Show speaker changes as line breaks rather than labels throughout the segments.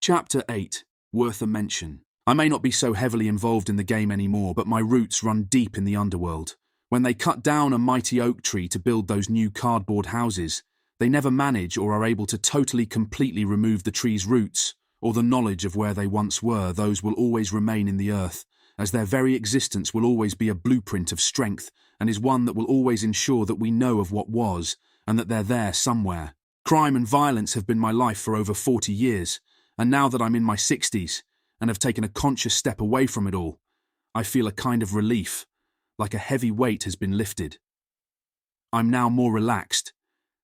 Chapter 8. Worth a mention. I may not be so heavily involved in the game anymore, but my roots run deep in the underworld. When they cut down a mighty oak tree to build those new cardboard houses, they never manage or are able to totally completely remove the tree's roots, or the knowledge of where they once were. Those will always remain in the earth, as their very existence will always be a blueprint of strength, and is one that will always ensure that we know of what was, and that they're there somewhere. Crime and violence have been my life for over 40 years, and now that I'm in my 60s, and have taken a conscious step away from it all, I feel a kind of relief, like a heavy weight has been lifted. I'm now more relaxed,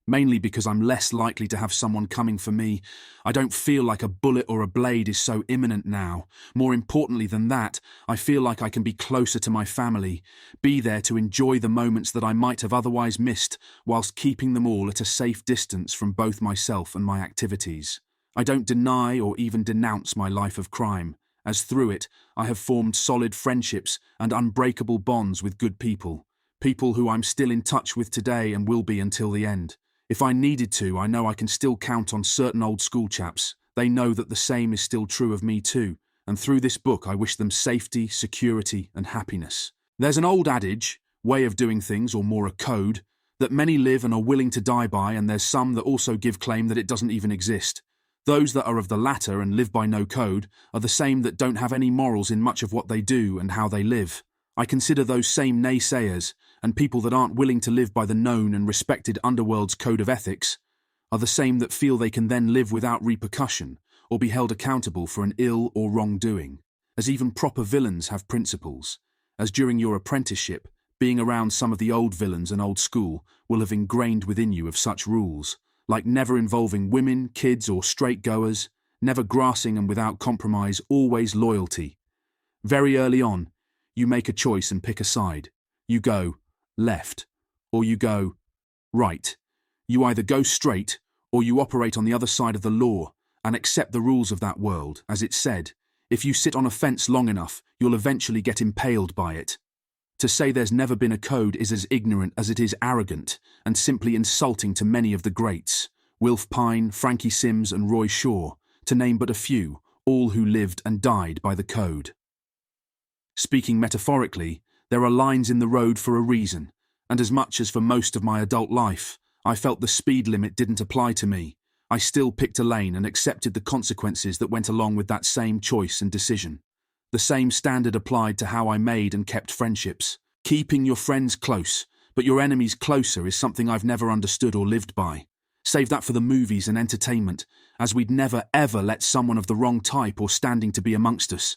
mainly because I'm less likely to have someone coming for me. I don't feel like a bullet or a blade is so imminent now. More importantly than that, I feel like I can be closer to my family, be there to enjoy the moments that I might have otherwise missed, whilst keeping them all at a safe distance from both myself and my activities. I don't deny or even denounce my life of crime, as through it I have formed solid friendships and unbreakable bonds with good people, people who I'm still in touch with today and will be until the end. If I needed to, I know I can still count on certain old school chaps. They know that the same is still true of me too, and through this book I wish them safety, security and happiness. There's an old adage, way of doing things or more a code, that many live and are willing to die by, and there's some that also give claim that it doesn't even exist. Those that are of the latter and live by no code are the same that don't have any morals in much of what they do and how they live. I consider those same naysayers, and people that aren't willing to live by the known and respected underworld's code of ethics, are the same that feel they can then live without repercussion or be held accountable for an ill or wrongdoing. As even proper villains have principles, as during your apprenticeship, being around some of the old villains and old school will have ingrained within you of such rules, like never involving women, kids or straight goers, never grassing and without compromise, always loyalty. Very early on, you make a choice and pick a side. You go left, or you go right. You either go straight, or you operate on the other side of the law and accept the rules of that world. As it's said, if you sit on a fence long enough, you'll eventually get impaled by it. To say there's never been a code is as ignorant as it is arrogant, and simply insulting to many of the greats, Wilf Pine, Frankie Sims and Roy Shaw, to name but a few, all who lived and died by the code. Speaking metaphorically, there are lines in the road for a reason, and as much as for most of my adult life, I felt the speed limit didn't apply to me, I still picked a lane and accepted the consequences that went along with that same choice and decision. The same standard applied to how I made and kept friendships. Keeping your friends close, but your enemies closer is something I've never understood or lived by. Save that for the movies and entertainment, as we'd never ever let someone of the wrong type or standing to be amongst us.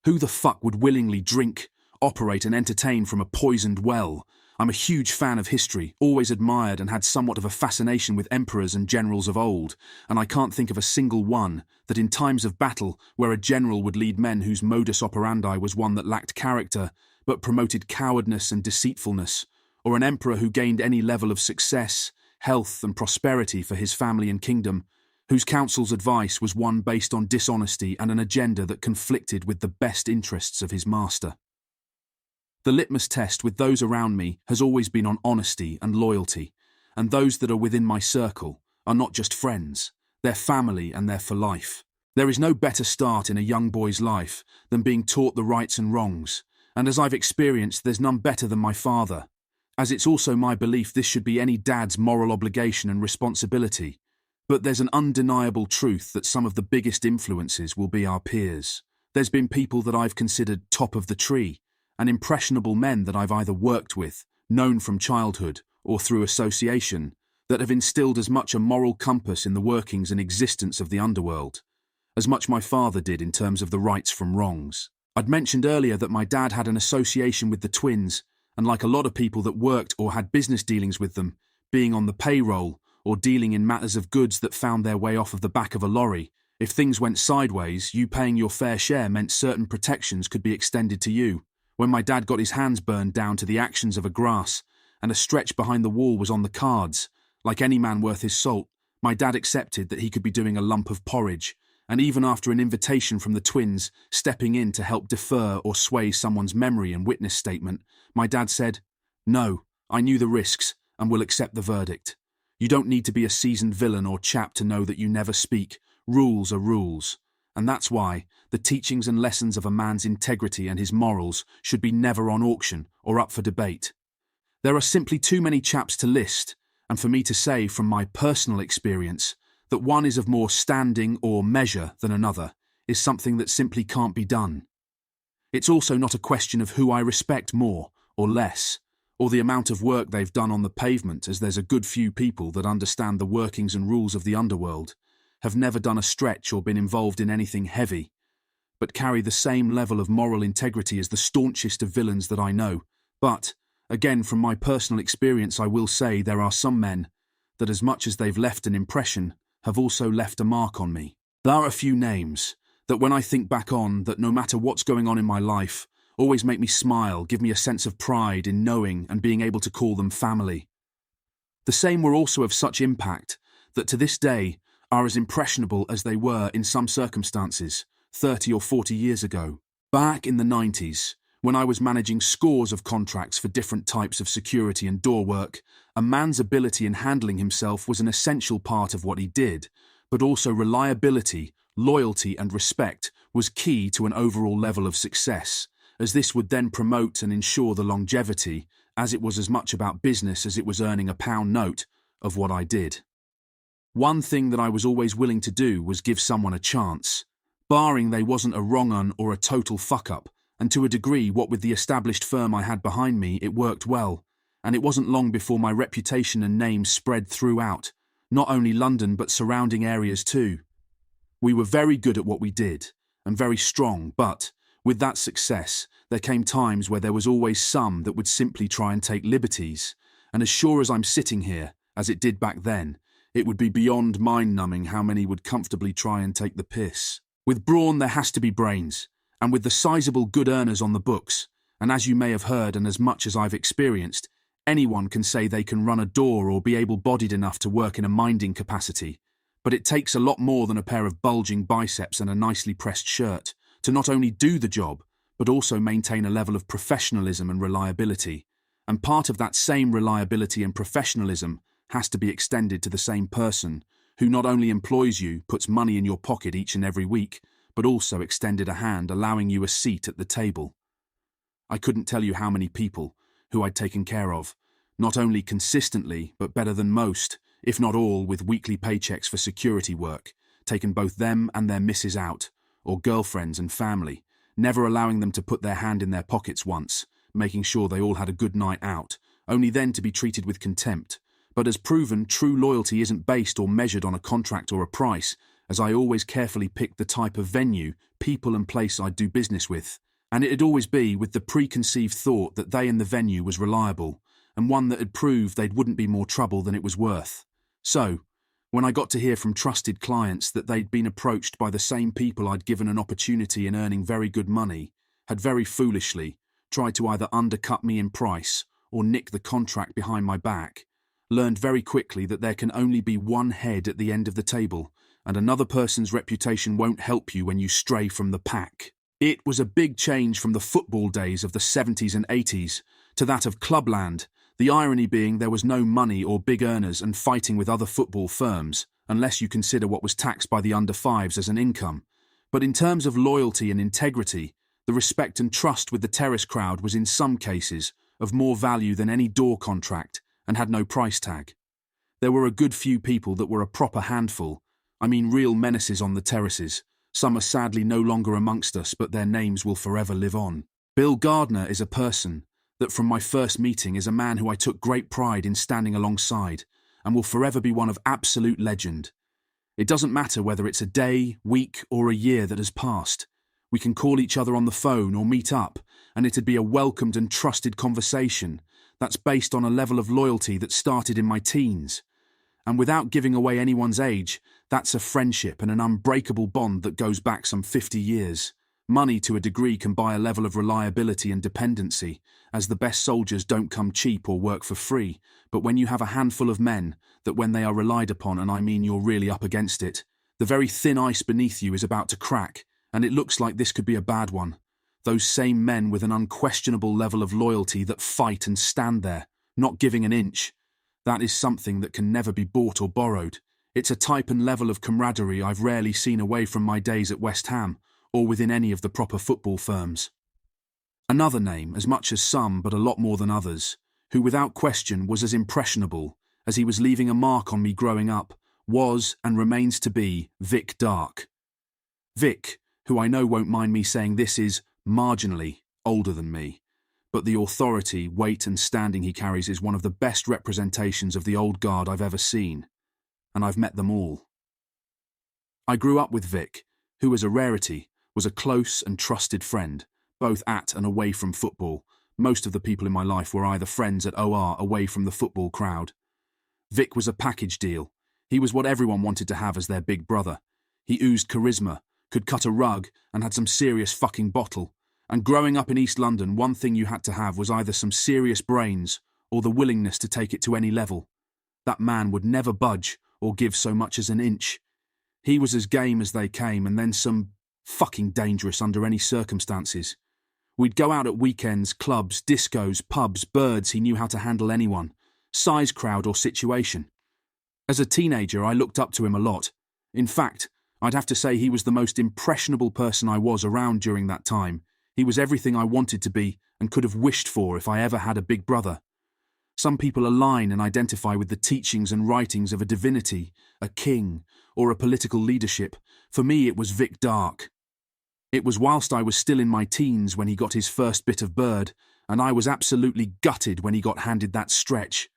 Who the fuck would willingly drink, operate and entertain from a poisoned well? I'm a huge fan of history, always admired and had somewhat of a fascination with emperors and generals of old, and I can't think of a single one that in times of battle where a general would lead men whose modus operandi was one that lacked character but promoted cowardice and deceitfulness, or an emperor who gained any level of success, health and prosperity for his family and kingdom, whose counsel's advice was one based on dishonesty and an agenda that conflicted with the best interests of his master. The litmus test with those around me has always been on honesty and loyalty, and those that are within my circle are not just friends, they're family and they're for life. There is no better start in a young boy's life than being taught the rights and wrongs, and as I've experienced, there's none better than my father, as it's also my belief this should be any dad's moral obligation and responsibility. But there's an undeniable truth that some of the biggest influences will be our peers. There's been people that I've considered top of the tree, and impressionable men that I've either worked with, known from childhood, or through association, that have instilled as much a moral compass in the workings and existence of the underworld, as much my father did in terms of the rights from wrongs. I'd mentioned earlier that my dad had an association with the twins, and like a lot of people that worked or had business dealings with them, being on the payroll or dealing in matters of goods that found their way off of the back of a lorry, if things went sideways, you paying your fair share meant certain protections could be extended to you. When my dad got his hands burned down to the actions of a grass, and a stretch behind the wall was on the cards, like any man worth his salt, my dad accepted that he could be doing a lump of porridge, and even after an invitation from the twins, stepping in to help defer or sway someone's memory and witness statement, my dad said, "No, I knew the risks, and will accept the verdict. You don't need to be a seasoned villain or chap to know that you never speak. Rules are rules. And that's why the teachings and lessons of a man's integrity and his morals should be never on auction or up for debate. There are simply too many chaps to list, and for me to say from my personal experience that one is of more standing or measure than another is something that simply can't be done. It's also not a question of who I respect more or less, or the amount of work they've done on the pavement, as there's a good few people that understand the workings and rules of the underworld, have never done a stretch or been involved in anything heavy, but carry the same level of moral integrity as the staunchest of villains that I know. But, again, from my personal experience, I will say there are some men that, as much as they've left an impression, have also left a mark on me. There are a few names that, when I think back on, that no matter what's going on in my life, always make me smile, give me a sense of pride in knowing and being able to call them family. The same were also of such impact that to this day are as impressionable as they were in some circumstances 30 or 40 years ago. Back in the 90s, when I was managing scores of contracts for different types of security and door work, a man's ability in handling himself was an essential part of what he did, but also reliability, loyalty and respect was key to an overall level of success, as this would then promote and ensure the longevity, as it was as much about business as it was earning a pound note of what I did. One thing that I was always willing to do was give someone a chance, barring they wasn't a wrong un or a total fuck-up, and to a degree, what with the established firm I had behind me, it worked well, and it wasn't long before my reputation and name spread throughout, not only London but surrounding areas too. We were very good at what we did, and very strong, but with that success, there came times where there was always some that would simply try and take liberties, and as sure as I'm sitting here, as it did back then, it would be beyond mind-numbing how many would comfortably try and take the piss. With brawn there has to be brains, and with the sizable good earners on the books, and as you may have heard and as much as I've experienced, anyone can say they can run a door or be able-bodied enough to work in a minding capacity, but it takes a lot more than a pair of bulging biceps and a nicely pressed shirt to not only do the job, but also maintain a level of professionalism and reliability. And part of that same reliability and professionalism has to be extended to the same person who not only employs you, puts money in your pocket each and every week, but also extended a hand, allowing you a seat at the table. I couldn't tell you how many people who I'd taken care of, not only consistently, but better than most, if not all, with weekly paychecks for security work, taken both them and their misses out, or girlfriends and family, never allowing them to put their hand in their pockets once, making sure they all had a good night out, only then to be treated with contempt. But as proven, true loyalty isn't based or measured on a contract or a price, as I always carefully picked the type of venue, people and place I'd do business with, and it'd always be with the preconceived thought that they and the venue was reliable, and one that had proved they'd wouldn't be more trouble than it was worth. So, when I got to hear from trusted clients that they'd been approached by the same people I'd given an opportunity in earning very good money, had very foolishly tried to either undercut me in price or nick the contract behind my back, learned very quickly that there can only be one head at the end of the table, and another person's reputation won't help you when you stray from the pack. It was a big change from the football days of the 70s and 80s to that of clubland, the irony being there was no money or big earners and fighting with other football firms, unless you consider what was taxed by the under-5s as an income. But in terms of loyalty and integrity, the respect and trust with the terrace crowd was in some cases of more value than any door contract and had no price tag. There were a good few people that were a proper handful, I mean real menaces on the terraces. Some are sadly no longer amongst us, but their names will forever live on. Bill Gardner is a person that from my first meeting is a man who I took great pride in standing alongside and will forever be one of absolute legend. It doesn't matter whether it's a day, week or a year that has passed. We can call each other on the phone or meet up, and it'd be a welcomed and trusted conversation that's based on a level of loyalty that started in my teens. And without giving away anyone's age, that's a friendship and an unbreakable bond that goes back some 50 years. Money to a degree can buy a level of reliability and dependency, as the best soldiers don't come cheap or work for free, but when you have a handful of men that when they are relied upon, and I mean you're really up against it, the very thin ice beneath you is about to crack, and it looks like this could be a bad one. Those same men with an unquestionable level of loyalty that fight and stand there, not giving an inch. That is something that can never be bought or borrowed. It's a type and level of camaraderie I've rarely seen away from my days at West Ham, or within any of the proper football firms. Another name, as much as some but a lot more than others, who without question was as impressionable as he was leaving a mark on me growing up, was and remains to be Vic Dark. Vic, who I know won't mind me saying this, is marginally older than me, but the authority, weight and standing he carries is one of the best representations of the old guard I've ever seen, and I've met them all. I grew up with Vic, who as a rarity was a close and trusted friend, both at and away from football. Most of the people in my life were either friends at OR away from the football crowd. Vic was a package deal. He was what everyone wanted to have as their big brother. He oozed charisma, could cut a rug, and had some serious fucking bottle. And growing up in East London, one thing you had to have was either some serious brains or the willingness to take it to any level. That man would never budge or give so much as an inch. He was as game as they came, and then some fucking dangerous under any circumstances. We'd go out at weekends, clubs, discos, pubs, birds. He knew how to handle anyone, size, crowd or situation. As a teenager, I looked up to him a lot. In fact, I'd have to say he was the most impressionable person I was around during that time. He was everything I wanted to be and could have wished for if I ever had a big brother. Some people align and identify with the teachings and writings of a divinity, a king, or a political leadership. For me, it was Vic Dark. It was whilst I was still in my teens when he got his first bit of bird, and I was absolutely gutted when he got handed that stretch.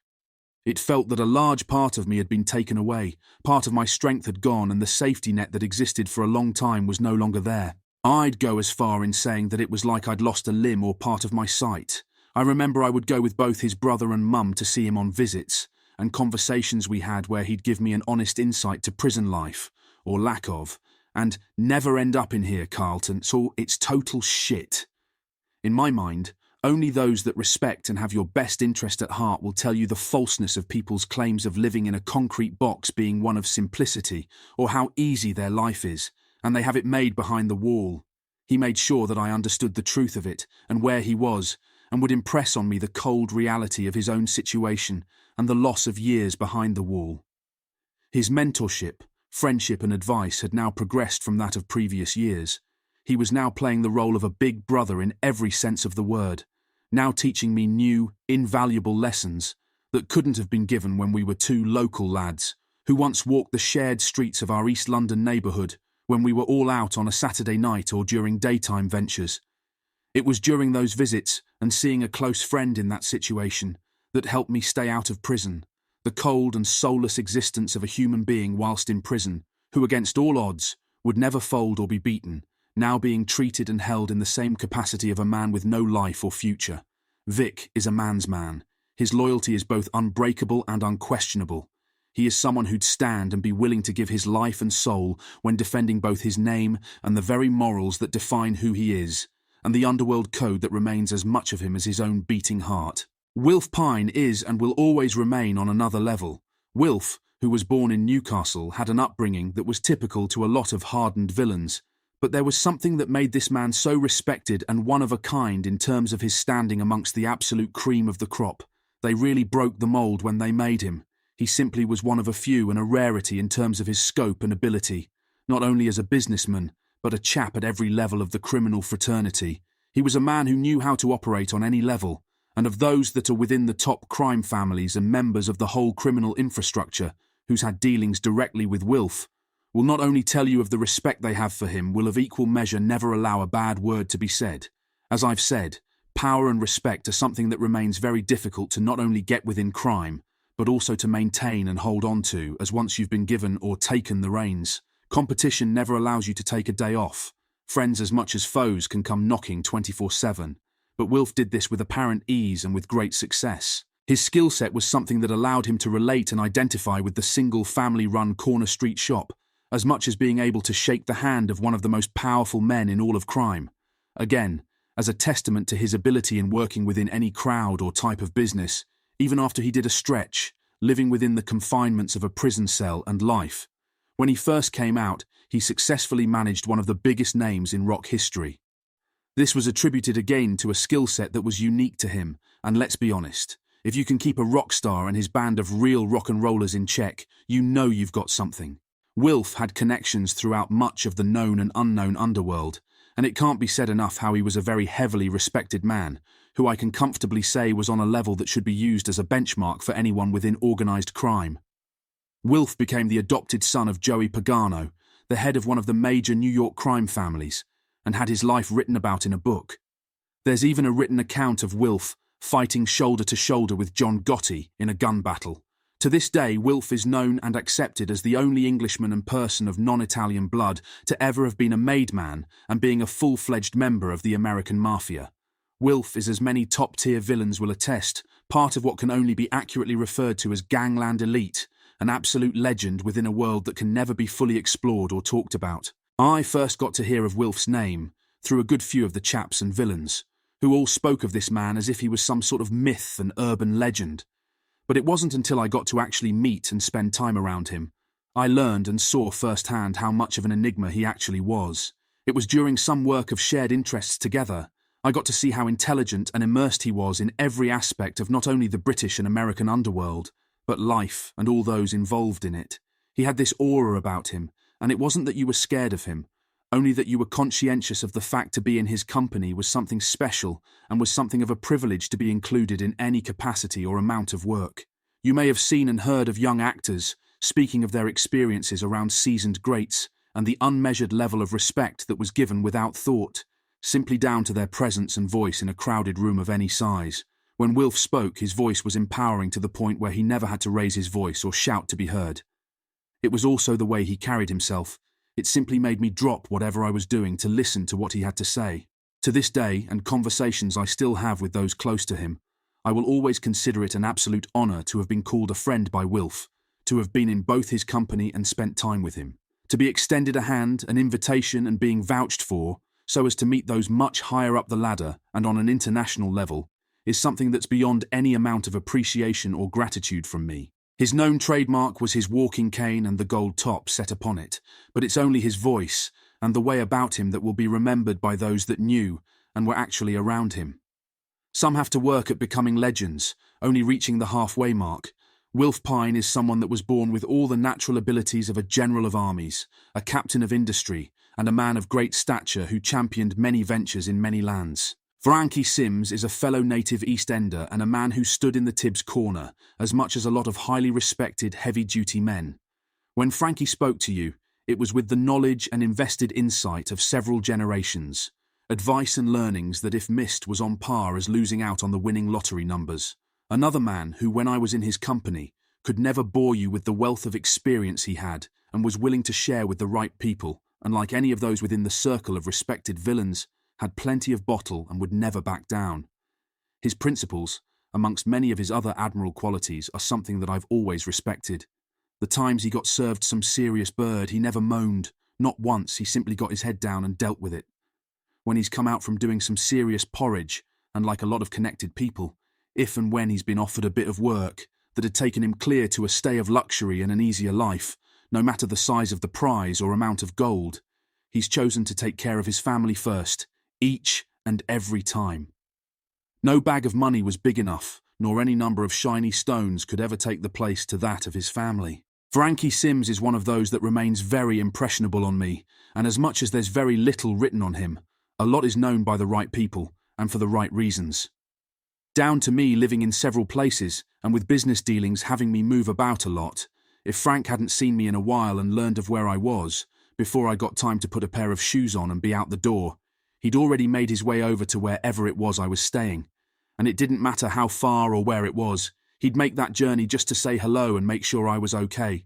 It felt that a large part of me had been taken away, part of my strength had gone, and the safety net that existed for a long time was no longer there. I'd go as far in saying that it was like I'd lost a limb or part of my sight. I remember I would go with both his brother and mum to see him on visits, and conversations we had where he'd give me an honest insight to prison life, or lack of, and never end up in here, Carlton, so it's total shit. In my mind, only those that respect and have your best interest at heart will tell you the falseness of people's claims of living in a concrete box being one of simplicity, or how easy their life is, and they have it made behind the wall. He made sure that I understood the truth of it, and where he was, and would impress on me the cold reality of his own situation and the loss of years behind the wall. His mentorship, friendship and advice had now progressed from that of previous years. He was now playing the role of a big brother in every sense of the word, now teaching me new, invaluable lessons that couldn't have been given when we were two local lads who once walked the shared streets of our East London neighbourhood when we were all out on a Saturday night or during daytime ventures. It was during those visits and seeing a close friend in that situation that helped me stay out of prison, the cold and soulless existence of a human being whilst in prison, who against all odds would never fold or be beaten, now being treated and held in the same capacity of a man with no life or future. Vic is a man's man. His loyalty is both unbreakable and unquestionable. He is someone who'd stand and be willing to give his life and soul when defending both his name and the very morals that define who he is, and the underworld code that remains as much of him as his own beating heart. Wilf Pine is and will always remain on another level. Wilf, who was born in Newcastle, had an upbringing that was typical to a lot of hardened villains, but there was something that made this man so respected and one of a kind in terms of his standing amongst the absolute cream of the crop. They really broke the mould when they made him. He simply was one of a few and a rarity in terms of his scope and ability, not only as a businessman, but a chap at every level of the criminal fraternity. He was a man who knew how to operate on any level, and of those that are within the top crime families and members of the whole criminal infrastructure, who's had dealings directly with Wilf, will not only tell you of the respect they have for him, will of equal measure never allow a bad word to be said. As I've said, power and respect are something that remains very difficult to not only get within crime, but also to maintain and hold on to, as once you've been given or taken the reins. Competition never allows you to take a day off. Friends as much as foes can come knocking 24/7, but Wilf did this with apparent ease and with great success. His skill set was something that allowed him to relate and identify with the single family-run corner street shop, as much as being able to shake the hand of one of the most powerful men in all of crime. Again, as a testament to his ability in working within any crowd or type of business, even after he did a stretch, living within the confinements of a prison cell and life. When he first came out, he successfully managed one of the biggest names in rock history. This was attributed again to a skill set that was unique to him, and let's be honest, If you can keep a rock star and his band of real rock and rollers in check, you know you've got something. Wilf had connections throughout much of the known and unknown underworld, and it can't be said enough how he was a very heavily respected man, who I can comfortably say was on a level that should be used as a benchmark for anyone within organised crime. Wilf became the adopted son of Joey Pagano, the head of one of the major New York crime families, and had his life written about in a book. There's even a written account of Wilf fighting shoulder to shoulder with John Gotti in a gun battle. To this day, Wilf is known and accepted as the only Englishman and person of non-Italian blood to ever have been a made man and being a full-fledged member of the American Mafia. Wilf is, as many top-tier villains will attest, part of what can only be accurately referred to as gangland elite, an absolute legend within a world that can never be fully explored or talked about. I first got to hear of Wilf's name through a good few of the chaps and villains, who all spoke of this man as if he was some sort of myth and urban legend. But it wasn't until I got to actually meet and spend time around him I learned and saw firsthand how much of an enigma he actually was. It was during some work of shared interests together I got to see how intelligent and immersed he was in every aspect of not only the British and American underworld, but life and all those involved in it. He had this aura about him, and it wasn't that you were scared of him, only that you were conscientious of the fact to be in his company was something special and was something of a privilege to be included in any capacity or amount of work. You may have seen and heard of young actors speaking of their experiences around seasoned greats and the unmeasured level of respect that was given without thought, simply down to their presence and voice in a crowded room of any size. When Wilf spoke, his voice was empowering to the point where he never had to raise his voice or shout to be heard. It was also the way he carried himself. It simply made me drop whatever I was doing to listen to what he had to say. To this day, and conversations I still have with those close to him, I will always consider it an absolute honour to have been called a friend by Wilf, to have been in both his company and spent time with him. To be extended a hand, an invitation and being vouched for, so as to meet those much higher up the ladder and on an international level, is something that's beyond any amount of appreciation or gratitude from me. His known trademark was his walking cane and the gold top set upon it, but it's only his voice and the way about him that will be remembered by those that knew and were actually around him. Some have to work at becoming legends, only reaching the halfway mark. Wilf Pine is someone that was born with all the natural abilities of a general of armies, a captain of industry, and a man of great stature who championed many ventures in many lands. Frankie Sims is a fellow native East Ender and a man who stood in the Tibbs corner, as much as a lot of highly respected, heavy-duty men. When Frankie spoke to you, it was with the knowledge and invested insight of several generations, advice and learnings that if missed was on par as losing out on the winning lottery numbers. Another man who, when I was in his company, could never bore you with the wealth of experience he had and was willing to share with the right people, and like any of those within the circle of respected villains, had plenty of bottle and would never back down. His principles, amongst many of his other admirable qualities, are something that I've always respected. The times he got served some serious bird, he never moaned. Not once, he simply got his head down and dealt with it. When he's come out from doing some serious porridge, and like a lot of connected people, if and when he's been offered a bit of work that had taken him clear to a stay of luxury and an easier life, no matter the size of the prize or amount of gold, he's chosen to take care of his family first, each and every time. No bag of money was big enough, nor any number of shiny stones could ever take the place to that of his family. Frankie Sims is one of those that remains very impressionable on me, and as much as there's very little written on him, a lot is known by the right people, and for the right reasons. Down to me living in several places, and with business dealings having me move about a lot, if Frank hadn't seen me in a while and learned of where I was, before I got time to put a pair of shoes on and be out the door, he'd already made his way over to wherever it was I was staying, and it didn't matter how far or where it was, he'd make that journey just to say hello and make sure I was okay.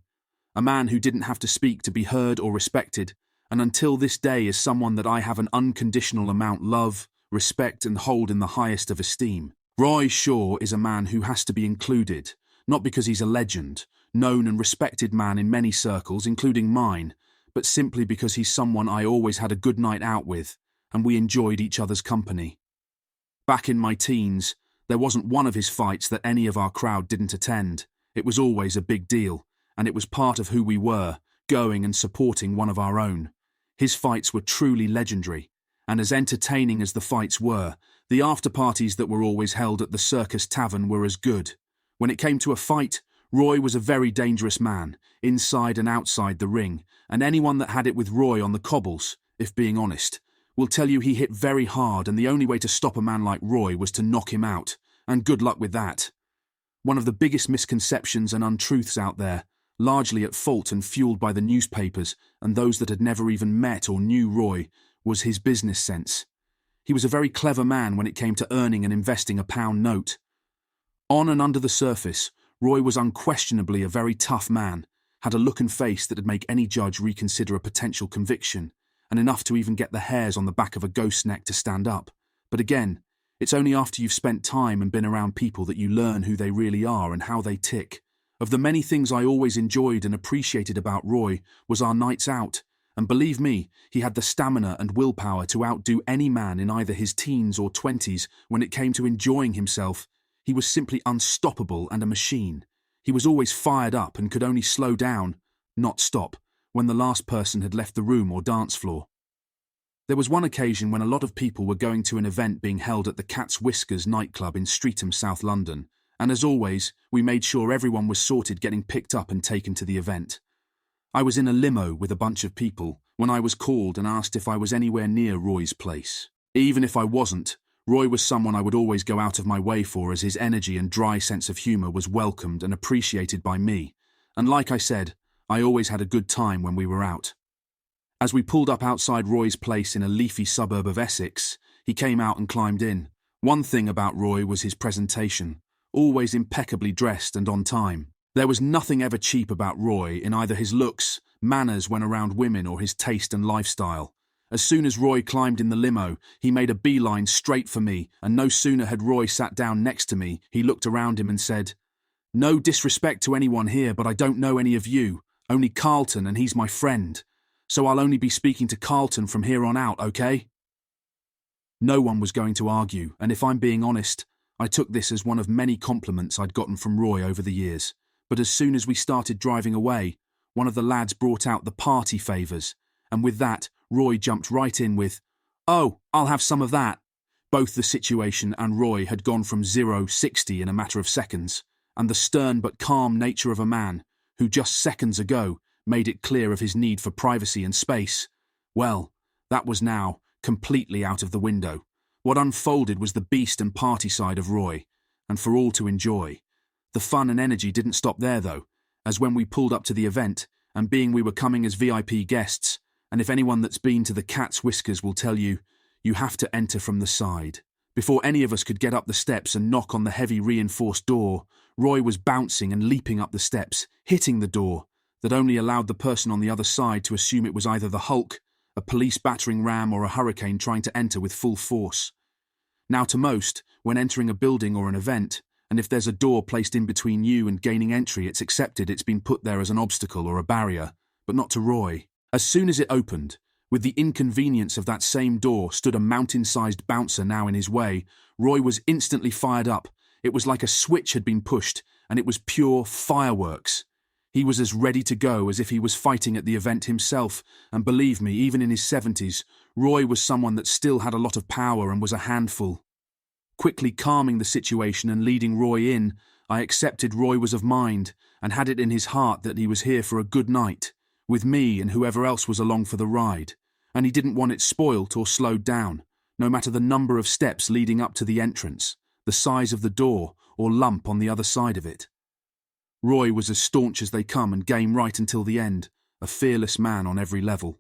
A man who didn't have to speak to be heard or respected, and until this day is someone that I have an unconditional amount love, respect and hold in the highest of esteem. Roy Shaw is a man who has to be included, not because he's a legend, known and respected man in many circles, including mine, but simply because he's someone I always had a good night out with, and we enjoyed each other's company. Back in my teens, there wasn't one of his fights that any of our crowd didn't attend. It was always a big deal, and it was part of who we were, going and supporting one of our own. His fights were truly legendary, and as entertaining as the fights were, the after-parties that were always held at the Circus Tavern were as good. When it came to a fight, Roy was a very dangerous man, inside and outside the ring, and anyone that had it with Roy on the cobbles, if being honest, will tell you he hit very hard, and the only way to stop a man like Roy was to knock him out, and good luck with that. One of the biggest misconceptions and untruths out there, largely at fault and fueled by the newspapers and those that had never even met or knew Roy, was his business sense. He was a very clever man when it came to earning and investing a pound note. On and under the surface, Roy was unquestionably a very tough man, had a look and face that would make any judge reconsider a potential conviction, and enough to even get the hairs on the back of a ghost neck to stand up. But again, it's only after you've spent time and been around people that you learn who they really are and how they tick. Of the many things I always enjoyed and appreciated about Roy was our nights out, and believe me, he had the stamina and willpower to outdo any man in either his teens or 20s when it came to enjoying himself. He was simply unstoppable and a machine. He was always fired up and could only slow down, not stop, when the last person had left the room or dance floor. There was one occasion when a lot of people were going to an event being held at the Cat's Whiskers nightclub in Streatham, South London, and as always, we made sure everyone was sorted getting picked up and taken to the event. I was in a limo with a bunch of people when I was called and asked if I was anywhere near Roy's place. Even if I wasn't, Roy was someone I would always go out of my way for, as his energy and dry sense of humour was welcomed and appreciated by me, and like I said, I always had a good time when we were out. As we pulled up outside Roy's place in a leafy suburb of Essex, he came out and climbed in. One thing about Roy was his presentation, always impeccably dressed and on time. There was nothing ever cheap about Roy in either his looks, manners when around women, or his taste and lifestyle. As soon as Roy climbed in the limo, he made a beeline straight for me, and no sooner had Roy sat down next to me, he looked around him and said, "No disrespect to anyone here, but I don't know any of you, only Carlton, and he's my friend. So I'll only be speaking to Carlton from here on out, okay?" No one was going to argue, and if I'm being honest, I took this as one of many compliments I'd gotten from Roy over the years. But as soon as we started driving away, one of the lads brought out the party favours, and with that, Roy jumped right in with, "Oh, I'll have some of that." Both the situation and Roy had gone from 0-60 in a matter of seconds, and the stern but calm nature of a man who just seconds ago made it clear of his need for privacy and space, well, that was now completely out of the window. What unfolded was the beast and party side of Roy, and for all to enjoy. The fun and energy didn't stop there though, as when we pulled up to the event, and being we were coming as VIP guests, and if anyone that's been to the Cat's Whiskers will tell you, you have to enter from the side. Before any of us could get up the steps and knock on the heavy reinforced door, Roy was bouncing and leaping up the steps, hitting the door, that only allowed the person on the other side to assume it was either the Hulk, a police battering ram, or a hurricane trying to enter with full force. Now to most, when entering a building or an event, and if there's a door placed in between you and gaining entry, it's accepted it's been put there as an obstacle or a barrier, but not to Roy. As soon as it opened, with the inconvenience of that same door stood a mountain-sized bouncer now in his way, Roy was instantly fired up. It was like a switch had been pushed, and it was pure fireworks. He was as ready to go as if he was fighting at the event himself, and believe me, even in his 70s, Roy was someone that still had a lot of power and was a handful. Quickly calming the situation and leading Roy in, I accepted Roy was of mind and had it in his heart that he was here for a good night, with me and whoever else was along for the ride, and he didn't want it spoilt or slowed down, no matter the number of steps leading up to the entrance, the size of the door, or lump on the other side of it. Roy was as staunch as they come and game right until the end, a fearless man on every level.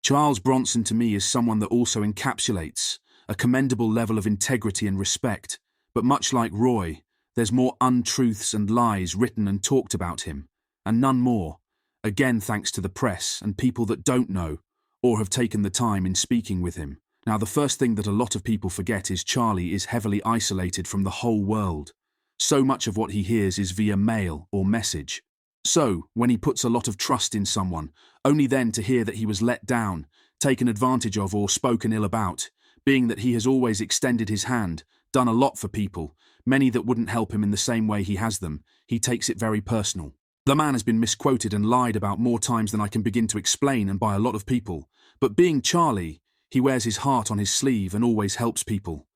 Charles Bronson to me is someone that also encapsulates a commendable level of integrity and respect, but much like Roy, there's more untruths and lies written and talked about him, and none more, again thanks to the press and people that don't know or have taken the time in speaking with him. Now the first thing that a lot of people forget is Charlie is heavily isolated from the whole world. So much of what he hears is via mail or message. So, when he puts a lot of trust in someone, only then to hear that he was let down, taken advantage of, or spoken ill about, being that he has always extended his hand, done a lot for people, many that wouldn't help him in the same way he has them, he takes it very personal. The man has been misquoted and lied about more times than I can begin to explain, and by a lot of people, but being Charlie, he wears his heart on his sleeve and always helps people.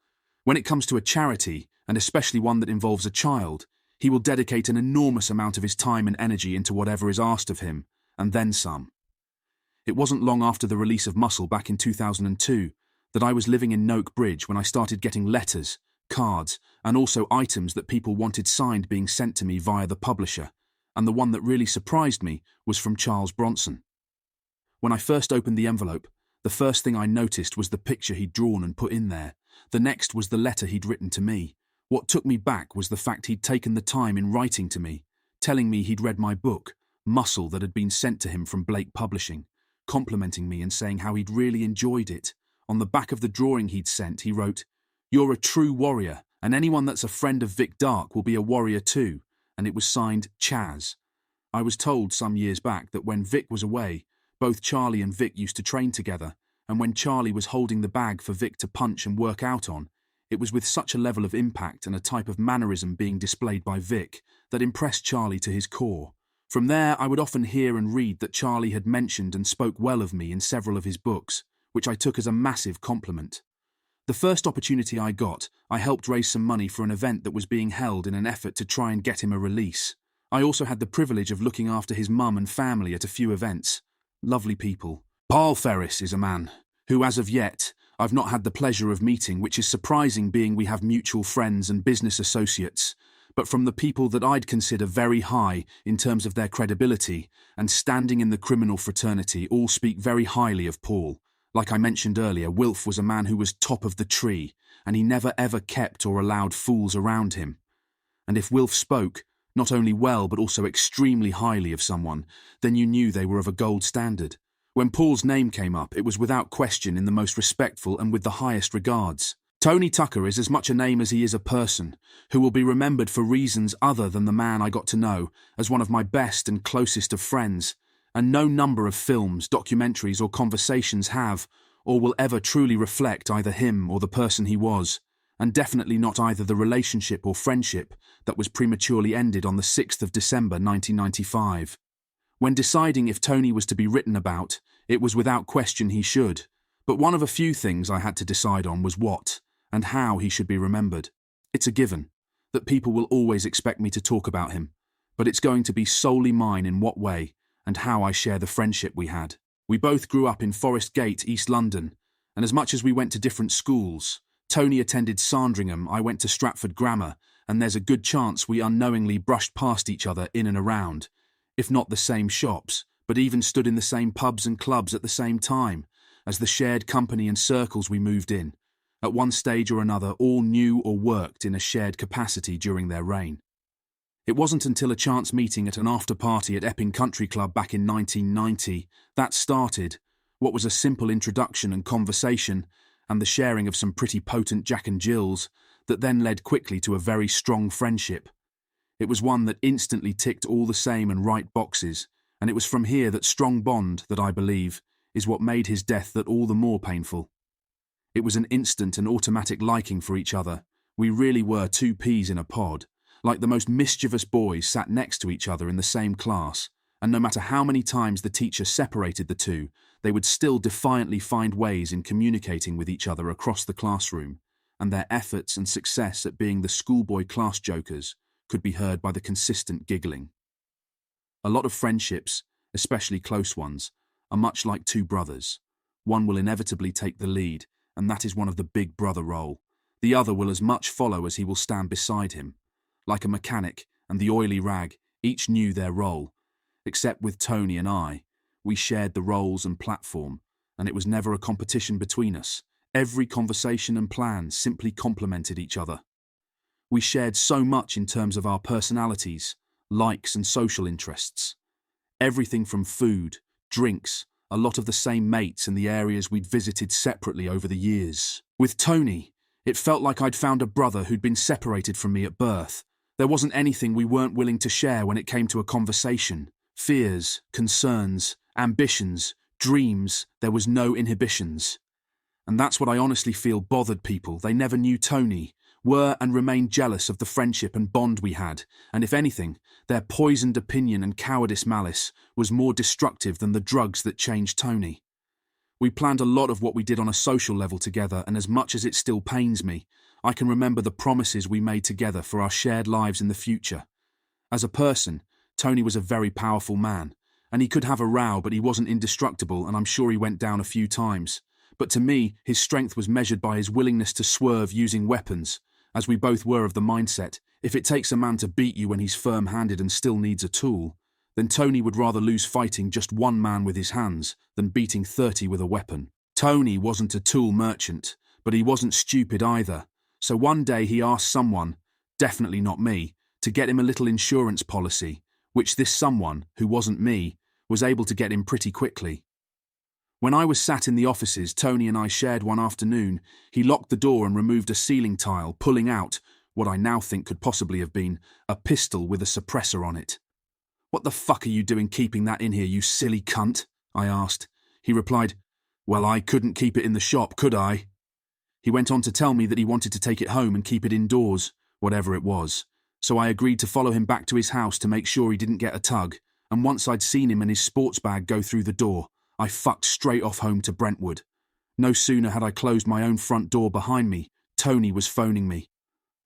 When it comes to a charity, and especially one that involves a child, He will dedicate an enormous amount of his time and energy into whatever is asked of him, and then some. It wasn't long after the release of Muscle back in 2002 that I was living in Noak Bridge when I started getting letters, cards, and also items that people wanted signed being sent to me via the publisher, and the one that really surprised me was from Charles Bronson. When I first opened the envelope, the first thing I noticed was the picture he'd drawn and put in there. The next was the letter he'd written to me. What took me back was the fact he'd taken the time in writing to me, telling me he'd read my book, Muscle, that had been sent to him from Blake Publishing, complimenting me and saying how he'd really enjoyed it. On the back of the drawing he'd sent, he wrote, "You're a true warrior, and anyone that's a friend of Vic Dark will be a warrior too," and it was signed Chaz. I was told some years back that when Vic was away, both Charlie and Vic used to train together, and when Charlie was holding the bag for Vic to punch and work out on, it was with such a level of impact and a type of mannerism being displayed by Vic that impressed Charlie to his core. From there, I would often hear and read that Charlie had mentioned and spoke well of me in several of his books, which I took as a massive compliment. The first opportunity I got, I helped raise some money for an event that was being held in an effort to try and get him a release. I also had the privilege of looking after his mum and family at a few events. Lovely people. Ferris is a man who, as of yet, I've not had the pleasure of meeting, which is surprising being we have mutual friends and business associates, but from the people that I'd consider very high in terms of their credibility and standing in the criminal fraternity all speak very highly of Paul. Like I mentioned earlier, Wilf was a man who was top of the tree, and he never ever kept or allowed fools around him. And if Wilf spoke, not only well but also extremely highly of someone, then you knew they were of a gold standard. When Paul's name came up, it was without question in the most respectful and with the highest regards. Tony Tucker is as much a name as he is a person, who will be remembered for reasons other than the man I got to know as one of my best and closest of friends, and no number of films, documentaries or conversations have or will ever truly reflect either him or the person he was, and definitely not either the relationship or friendship that was prematurely ended on the 6th of December 1995. When deciding if Tony was to be written about, it was without question he should, but one of a few things I had to decide on was what and how he should be remembered. It's a given that people will always expect me to talk about him, but it's going to be solely mine in what way and how I share the friendship we had. We both grew up in Forest Gate, East London, and as much as we went to different schools, Tony attended Sandringham, I went to Stratford Grammar, and there's a good chance we unknowingly brushed past each other in and around, if not the same shops, but even stood in the same pubs and clubs at the same time, as the shared company and circles we moved in, at one stage or another, all knew or worked in a shared capacity during their reign. It wasn't until a chance meeting at an after-party at Epping Country Club back in 1990 that started what was a simple introduction and conversation and the sharing of some pretty potent Jack and Jills that then led quickly to a very strong friendship. It was one that instantly ticked all the same and right boxes, and it was from here that strong bond, that I believe, is what made his death that all the more painful. It was an instant and automatic liking for each other. We really were two peas in a pod, like the most mischievous boys sat next to each other in the same class, and no matter how many times the teacher separated the two, they would still defiantly find ways in communicating with each other across the classroom, and their efforts and success at being the schoolboy class jokers could be heard by the consistent giggling. A lot of friendships, especially close ones, are much like two brothers. One will inevitably take the lead, and that is one of the big brother role. The other will as much follow as he will stand beside him. Like a mechanic and the oily rag, each knew their role. Except with Tony and I, we shared the roles and platform, and it was never a competition between us. Every conversation and plan simply complemented each other. We shared so much in terms of our personalities, likes and social interests. Everything from food, drinks, a lot of the same mates in the areas we'd visited separately over the years. With Tony, it felt like I'd found a brother who'd been separated from me at birth. There wasn't anything we weren't willing to share when it came to a conversation. Fears, concerns, ambitions, dreams, there was no inhibitions. And that's what I honestly feel bothered people. They never knew Tony, were and remained jealous of the friendship and bond we had, and if anything, their poisoned opinion and cowardice malice was more destructive than the drugs that changed Tony. We planned a lot of what we did on a social level together, and as much as it still pains me, I can remember the promises we made together for our shared lives in the future, As a person, Tony was a very powerful man, and he could have a row, but he wasn't indestructible, and I'm sure he went down a few times. But to me, his strength was measured by his willingness to swerve using weapons, as we both were of the mindset, if it takes a man to beat you when he's firm-handed and still needs a tool, then Tony would rather lose fighting just one man with his hands than beating 30 with a weapon. Tony wasn't a tool merchant, but he wasn't stupid either, so one day he asked someone, definitely not me, to get him a little insurance policy, which this someone, who wasn't me, was able to get him pretty quickly. When I was sat in the offices Tony and I shared one afternoon, he locked the door and removed a ceiling tile, pulling out, what I now think could possibly have been, a pistol with a suppressor on it. "What the fuck are you doing keeping that in here, you silly cunt?" I asked. He replied, "Well, I couldn't keep it in the shop, could I?" He went on to tell me that he wanted to take it home and keep it indoors, whatever it was, so I agreed to follow him back to his house to make sure he didn't get a tug, and once I'd seen him and his sports bag go through the door, I fucked straight off home to Brentwood. No sooner had I closed my own front door behind me, Tony was phoning me.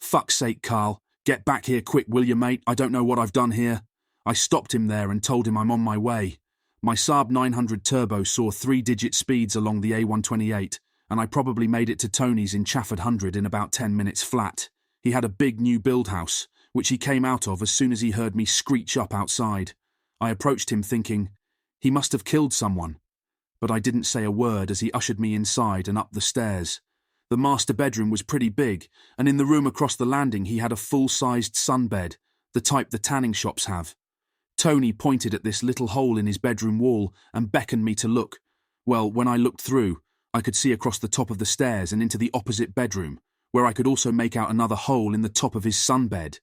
"Fuck's sake, Carl, get back here quick, will you, mate? I don't know what I've done here." I stopped him there and told him I'm on my way. My Saab 900 Turbo saw 3-digit speeds along the A128, and I probably made it to Tony's in Chafford 100 in about 10 minutes flat. He had a big new build house, which he came out of as soon as he heard me screech up outside. I approached him thinking, he must have killed someone. But I didn't say a word as he ushered me inside and up the stairs. The master bedroom was pretty big, and in the room across the landing he had a full-sized sunbed, the type the tanning shops have. Tony pointed at this little hole in his bedroom wall and beckoned me to look. Well, when I looked through, I could see across the top of the stairs and into the opposite bedroom, where I could also make out another hole in the top of his sunbed.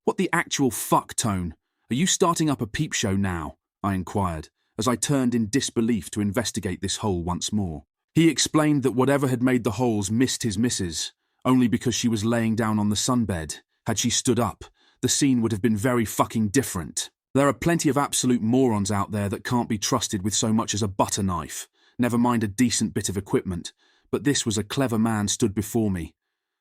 "What the actual fuck, Tone? Are you starting up a peep show now?" I inquired, as I turned in disbelief to investigate this hole once more. He explained that whatever had made the holes missed his missus, only because she was laying down on the sunbed. Had she stood up, the scene would have been very fucking different. There are plenty of absolute morons out there that can't be trusted with so much as a butter knife, never mind a decent bit of equipment, but this was a clever man stood before me.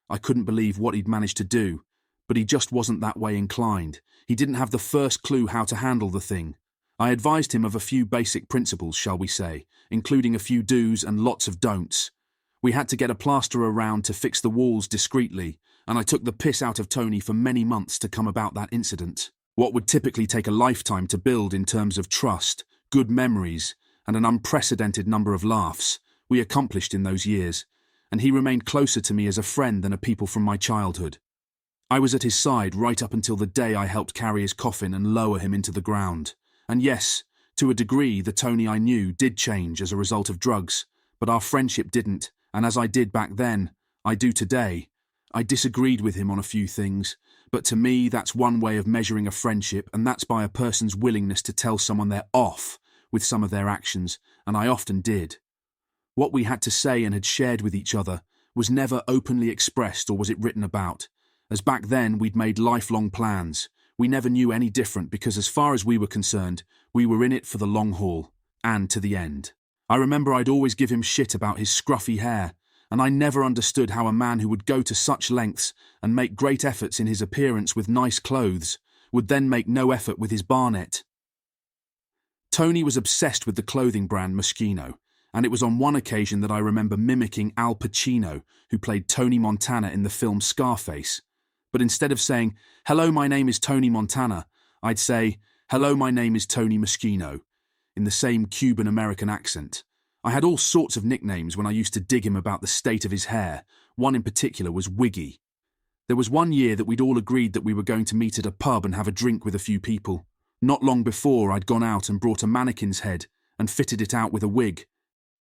I couldn't believe what he'd managed to do, but he just wasn't that way inclined. He didn't have the first clue how to handle the thing. I advised him of a few basic principles, shall we say, including a few do's and lots of don'ts. We had to get a plasterer around to fix the walls discreetly, and I took the piss out of Tony for many months to come about that incident. What would typically take a lifetime to build in terms of trust, good memories, and an unprecedented number of laughs, we accomplished in those years, and he remained closer to me as a friend than a people from my childhood. I was at his side right up until the day I helped carry his coffin and lower him into the ground. And yes, to a degree, the Tony I knew did change as a result of drugs, but our friendship didn't, and as I did back then, I do today. I disagreed with him on a few things, but to me that's one way of measuring a friendship, and that's by a person's willingness to tell someone they're off with some of their actions, and I often did. What we had to say and had shared with each other was never openly expressed or was it written about, as back then we'd made lifelong plans. We never knew any different because as far as we were concerned, we were in it for the long haul, and to the end. I remember I'd always give him shit about his scruffy hair, and I never understood how a man who would go to such lengths and make great efforts in his appearance with nice clothes would then make no effort with his barnet. Tony was obsessed with the clothing brand Moschino, and it was on one occasion that I remember mimicking Al Pacino, who played Tony Montana in the film Scarface. But instead of saying, "Hello, my name is Tony Montana," I'd say, "Hello, my name is Tony Moschino," in the same Cuban-American accent. I had all sorts of nicknames when I used to dig him about the state of his hair. One in particular was Wiggy. There was one year that we'd all agreed that we were going to meet at a pub and have a drink with a few people. Not long before, I'd gone out and brought a mannequin's head and fitted it out with a wig.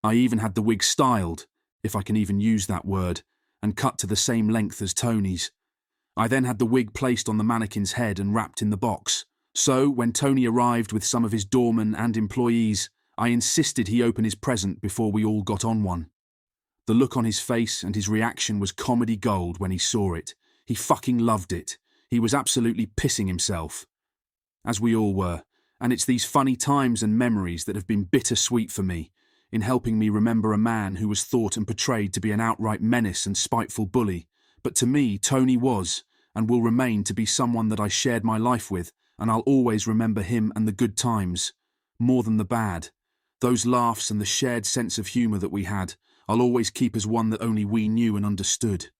I even had the wig styled, if I can even use that word, and cut to the same length as Tony's. I then had the wig placed on the mannequin's head and wrapped in the box. So, when Tony arrived with some of his doormen and employees, I insisted he open his present before we all got on one. The look on his face and his reaction was comedy gold when he saw it. He fucking loved it. He was absolutely pissing himself. As we all were, and it's these funny times and memories that have been bittersweet for me, in helping me remember a man who was thought and portrayed to be an outright menace and spiteful bully. But to me, Tony was, and will remain to be someone that I shared my life with, and I'll always remember him and the good times, more than the bad. Those laughs and the shared sense of humour that we had, I'll always keep as one that only we knew and understood.